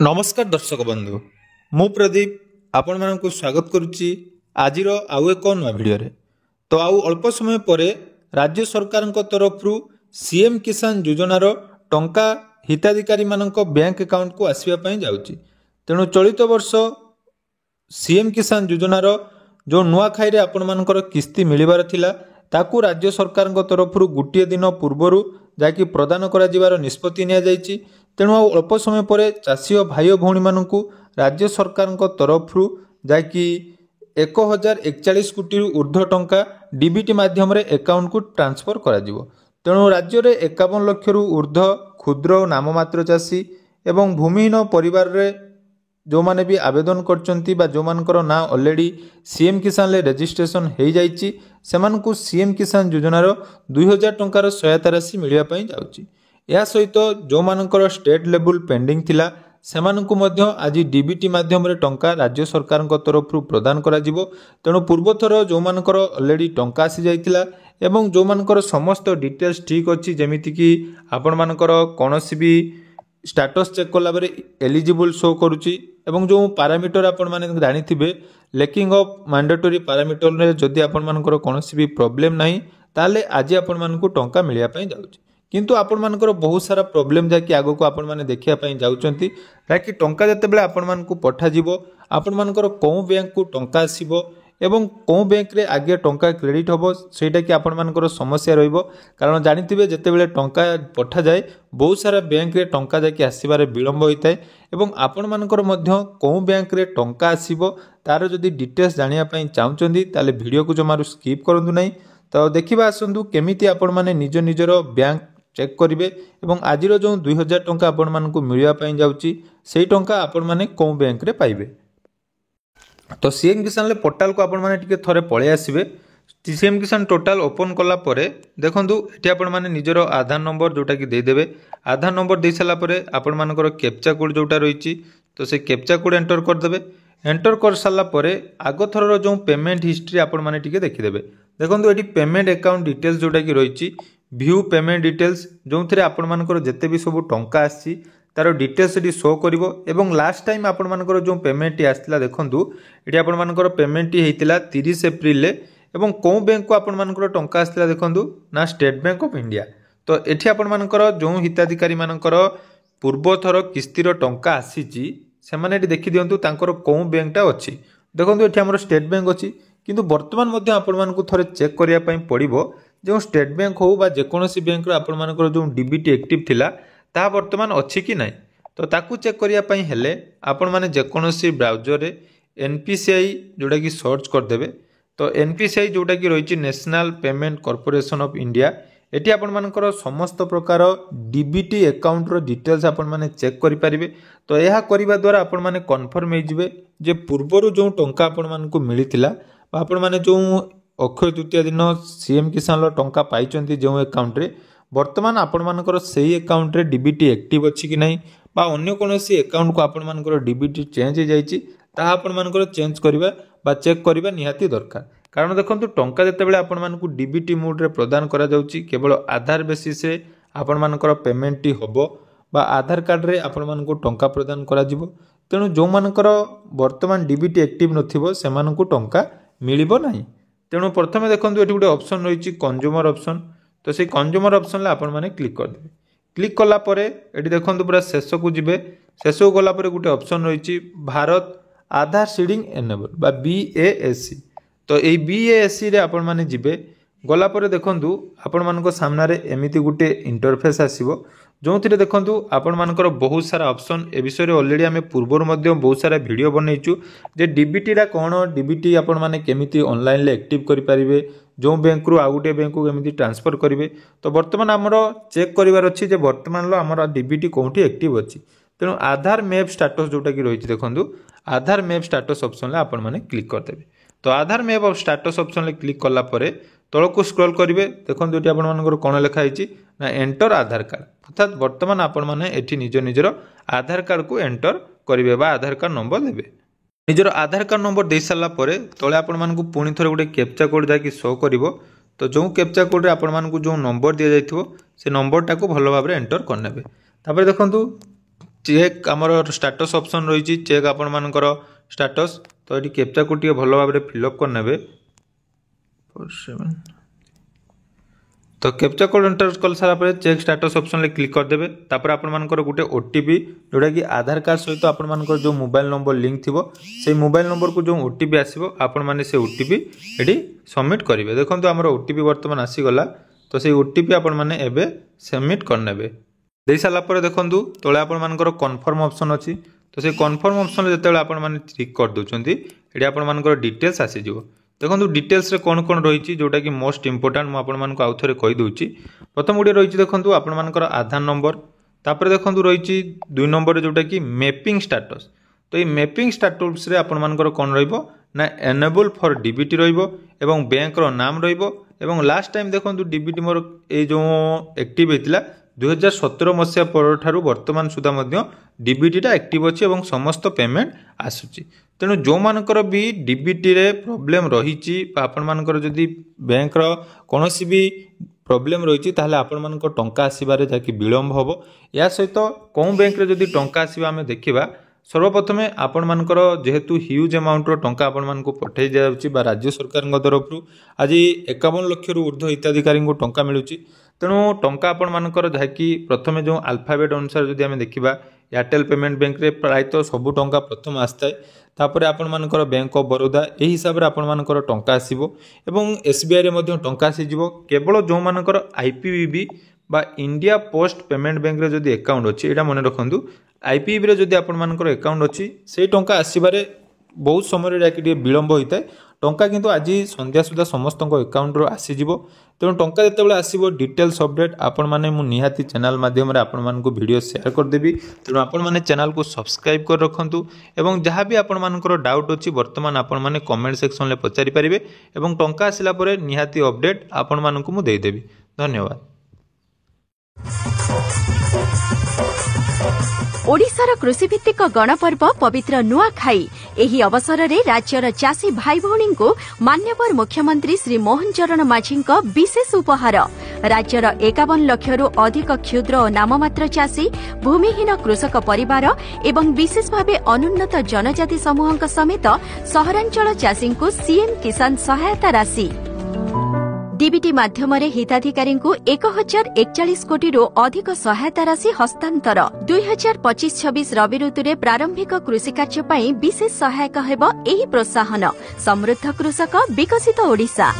नमस्कार दर्शक बंधु मु प्रदीप आपण मानक स्वागत करुच्ची आजिर आउ एक नया भिडियो तो आउ अल्प समय पर राज्य सरकार तरफ सीएम किसान योजनार टंका हिताधिकारी मानक बैंक अकाउंट को आसवाई जाऊँगी। तेणु चलित वर्ष सीएम किसान योजनार जो नुआखाई आपण मानकर किस्ती मिलबार थिला ताकू राज्य सरकार तरफ गोटे दिन पूर्वर जाकि प्रदान कर निष्पत्ति नि तेणु अल्प समय पर चाषी भाई भौणी मानू राज्य सरकार तरफ जाकि 1041 कोटी ऊर्ध्व टंका डीबीटी माध्यम अकाउंट को ट्रांसफर करा जिवो। तेणु राज्य में 51 लाख रु ऊर्ध्व क्षुद्र और नाममात्र चाषी एवं भूमिहीन परिवार रे जो माने भी आवेदन करचंती बा जो मानकर ना ऑलरेडी सीएम किसान ले रजिस्ट्रेशन हो जाइए सेमानकु सीएम किसान योजनार 2000 टंकार सहायता राशि मिलवा पई जाउची। या सहित जो मानकर स्टेट लेवल पेंडिंग थिला सेमानकु मध्य आज डीबीटी माध्यम रे टंका राज्य सरकार तरफ प्रदान करा जिवो। तेणु पूर्वथर जो मानकर ऑलरेडी टंका आसी जाइतिला एवं जो मानकर समस्त डिटेल्स ठीक अछि जेमिति कि आपण मानकर कोनोसी भी स्टेटस चेक कला बेले एलिजिबल शो करुची एवं जो पैरामीटर आपण माने जानिथिबे लेकिंग ऑफ मैंडेटरी पैरामीटर रे जदि आपण मानकर कोनोसी भी प्रॉब्लम नाही ताले आज आपण मानकु टंका मिलिया पई जाउची। किंतु आपण मानकर बहुत सारा प्रॉब्लम जाकि आगो को आपण माने देखिया पई जाउचंती ताकि टंका जते बेले आपण मानकु पठा जिवो आपण मानकर कोन बैंक को टंका आसीबो एवं कोन बैंक रे आगे टंका क्रेडिट होबो सेटा कि आपण मानकर समस्या रहइबो। कारण जानिथिबे जते बेले टंका पठा जाए बहुत सारा बैंक रे टंका जाकि आसीबारे विलंब होइताय एवं आपण मानकर मध्य कोन बैंक रे टंका आसीबो तार जदि डिटेल्स जानिया पई चाहुचंदी ताले वीडियो को जमारु स्किप करंतु नै। तो देखिबा आसंतु केमिति आपण माने निज निजरो बैंक चेक करेंगे और आज जो 2000 टंका आपण मानकु मिलवा पई जाउची सेई टंका आपण माने कोन बैंक रे पाइबे। तो सीएम किसान पोर्टाल को आपण माने टिके थरे पळे आसीबे। सीएम किसान टोटाल ओपन कला परे देखंतु एठी आपण माने निजर आधार नंबर जोटा कि दे देबे। आधार नंबर दे सला परे आपण मानकर कैप्चा कोड जोटा रहिची तो से कैप्चा कोड एंटर कर देबे। एंटर कर साला परे आगो थरर जो पेमेंट हिस्ट्री आपण माने टिके देखि देबे। देखंतु एठी पेमेंट अकाउंट डिटेल्स जोटा कि रहिची व्यू पेमेंट डिटेल्स जो थे आपण मानकर जिते भी सब टंका आसी तार डिटेल्स ये शो करिवो एवं लास्ट टाइम आपण मानकर जो पेमेंट आसला देखंतु एटी आपण मानकर पेमेंट होइतिला 30 एप्रिल एवं को बैंक को आपण मानकर टंका आसला देखंतु ना स्टेट बैंक ऑफ इंडिया। तो एठी आपण मानकर जो हिताधिकारी मानकर पूर्व थर किस्तीर टंका आसीची से माने एटी देखि दियंतु तांकर को बैंकटा अछि देखंतु एठी हमर स्टेट बैंक अछि किंतु वर्तमान मध्ये आपण मानकु थरे चेक करिया पई पड़िबो जो स्टेट बैंक हो बा जेकोसी बैंक आपण मानकर जो डीबीटी एक्टिव थिला ता वर्तमान अछि कि नाही। तो ताकू चेक करिया पई हेले आपण माने जेकोसी ब्राउजर रे एनपीसीआई जोटा कि सर्च कर देबे। तो एनपीसीआई जोटा कि रहिछि national payment corporation of India एटी आपण मानकर समस्त प्रकार डीबीटी अकाउंट रो डिटेल्स आपण माने चेक करि परिबे। तो यह करबा द्वारा आपण माने कन्फर्म हे जिवे जे पूर्वरु जो टंका आपण मानकु मिलिथिला आपण माने जो अक्षय तृतीया दिन सीएम किसान टंका पाई जो अकाउंट रे वर्तमान आपण मानकर सेही अकाउंट रे डीबीटी एक्टिव अछि कि नाही बा अन्य कोनोसी अकाउंट को आपण मानकर डीबीटी चेंज हो जाइछि ता आपण मानकर चेंज करबा बा चेक करबा निहाती दरकार। कारण देखंतु टंका जते बेले आपण मानकु डीबीटी मोड रे प्रदान करा जाउछि केवल आधार बेसिस रे आपण मानकर पेमेंट होबो बा आधार कार्ड रे आपण मानकु टंका प्रदान करा जिवो। तेणु जो मानकर वर्तमान डीबीटी एक्टिव नथिबो से मानकु टंका मिलिबो नाही। तेणु प्रथमे देखंतु एठी गोटे ऑप्शन रहिछि कंज्यूमर ऑप्शन। तो से कंज्यूमर ऑप्शन ले आपण माने क्लिक कर देबे। क्लिक कला परे एठी देखंतु पूरा शेष को जिवे शेष को गला परे गोटे ऑप्शन रहिछि भारत आधार सीडिंग एनेबल बा बीएएससी। तो एई बीएएससी रे आपण माने जिवे गला परे देखंतु आपण मानको सामना रे एमिति गोटे इंटरफेस आसीबो जो थिरे देखंतु आपण मानकर बहुत सारा ऑप्शन ए विषय रे ऑलरेडी हमें पूर्वर मध्य बहुत सारा वीडियो बनैचु जे डीबीटी रा कोन डीबीटी आपण माने केमिति ऑनलाइन ले एक्टिव करि परिबे जो बैंक रु आउटे बैंक को केमिति ट्रांसफर करिवे। तो वर्तमान हमरो चेक करिवार अछि जे वर्तमान लो हमर डीबीटी कोठी एक्टिव अछि। तेणु आधार मैप स्टेटस जोटा कि रहिछि देखंतु आधार मैप स्टेटस ऑप्शन ले आपण माने क्लिक कर देबे। तो आधार मैप ऑफ स्टेटस ऑप्शन ले क्लिक करला परे तळको स्क्रॉल करिवे देखंतु एटी आपण मानकर कोन लेखा आइछि ना एंटर आधार कार्ड अर्थात वर्तमान आपण माने एटी निज निजर आधार कार्ड को एंटर करिवे बा आधार कार्ड नंबर देबे। निजर आधार कार्ड नंबर दे साला परे तळे आपण मानकु पुणी थरे गोटे कैप्चा कोड जाकि शो करिवो। तो जो कैप्चा कोड रे आपण मानकु जो नंबर दिया जाइथिवो से नंबर टाको भलो भाबरे एंटर करनेबे। तापर देखंतु चेक आमर स्टाटस ऑप्शन रही चेक आपण मानकर स्टाटस तो ये कैप्चा को टे भल भाव फिलअप करने तो कैप्चा कोड एंटर कर सारापर चेक स्टाटस ऑप्शन क्लिक करदे तापर आपर गोटे ओटीपी जोटा कि आधार कार्ड सहित आपर जो मोबाइल नंबर लिंक थी से मोबाइल नंबर को जो ओटीपी आसो आपण मैंने से ओटीपी ये सबमिट करेंगे। देखो आम ओटीपी बर्तमान आसीगला तो से ओटीपी आपण मैंने एवं सबमिट करने दे सारापर देखूँ तले आपर कन्फर्म ऑप्शन अच्छी तो से कन्फर्म ऑप्शन जो आप क्लिक कर दौरान ये आपर डिटेल्स आसीज। देखो डिटेल्स रे कौन कौन रही जोटा कि मोस्ट इंपोर्टाट मुझे आउ थे कहीदे। प्रथम गोटे रही देखो आपर आधार नंबर तापर देखो रही 2 नंबर जोटा कि मैपिंग स्टाटस तो ये मैपिंग स्टाटस रे आपर कौन रहा एनेबल फॉर डीबीटी एवं बैंक रो नाम एवं लास्ट टाइम देखो डीबीटी मोर ये जो एक्टिव होता 2017 मसीहा पर वर्तमान सुधा डीबीटीटा एक्टिव अच्छी और समस्त पेमेंट आसूची। तेणु जो मानकर भी डीबीटी रे प्रॉब्लम रही आपण मानकर जदि बैंक रो कोनोसी भी प्रॉब्लम रही ताहले आपण मानकर टंका आसीबारे जाकि विलंब होबो। या सहित कौन बैंक रे जदि टंका आसीबा आमे देखिबा सर्वप्रथमे आपण मानकर जेहेतु ह्यूज अमाउंट रो टंका आपण मानको पठै जाउची बा राज्य सरकार तरफ आज 51 लाख रु ऊर्ध्व हिताधिकारी को टंका मिलुची। तेणु टंका आपण मानकर जहाँकि प्रथमे जो अल्फाबेट अनुसार जदि आमे देखिबा एयरटेल पेमेंट बैंक रे प्रायतः सबु टंका प्रथम आस्ताए तापर आपण मानकर बैंक ऑफ बरोदा एही हिसाब रे आपण मानकर टंका आसीबो एवं एसबीआई रे मध्य टंका आसीजिवो। केवल जो मानकर आईपीबीबी बा इंडिया पोस्ट पेमेंट बैंक रे जदि अकाउंट अछि एटा मने रखंदु आईपीबी रे जदि आपण मानकर अकाउंट अछि से टंका आसीबारे बहुत समय जाके विलंब होता है टंका किंतु आज संध्या सुधा समस्त अकाउंट रो आसीजिवो। तेणु टंका जितेबाला आसीबो डिटेल्स अपडेट आपण माने मु निहाती चैनल माध्यम रे आपण मानकु वीडियो शेयर कर देबी। तेणु आपण माने चैनल को सब्सक्राइब कर रखंतु एवं जहाँ भी आपण मानकर डाउट अछि वर्तमान आपण माने कमेंट सेक्शन ले पचारि परिबे एवं टंका आसिला परे निहाती अपडेट आपण मानकु मु देई देबी। धन्यवाद। ओडिशार कृषिभित्तिक गणपर्व पवित्र नुआखाई एही अवसर रे राज्यर चाषी भाई भौणी को मान्यवर मुख्यमंत्री श्री मोहन चरण माझी विशेष उपहार राज्यर 51 लाख रु अधिक क्षुद्र और नाममात्र चाषी भूमिहीन कृषक परिवार एवं विशेष भावे अनुन्नत जनजाति समूह समेत सहरांचल चाषी को सीएम किसान सहायता राशि डीबीटी माध्यम हिताधिकारी 1041 कोटी रु अधिक सहायता राशि हस्तांतर 2025-26 रवि ऋतु रे प्रारंभिक कृषि कार्य विशेष सहायक हेब एही प्रोत्साहन समृद्ध कृषक विकसित ओडिशा।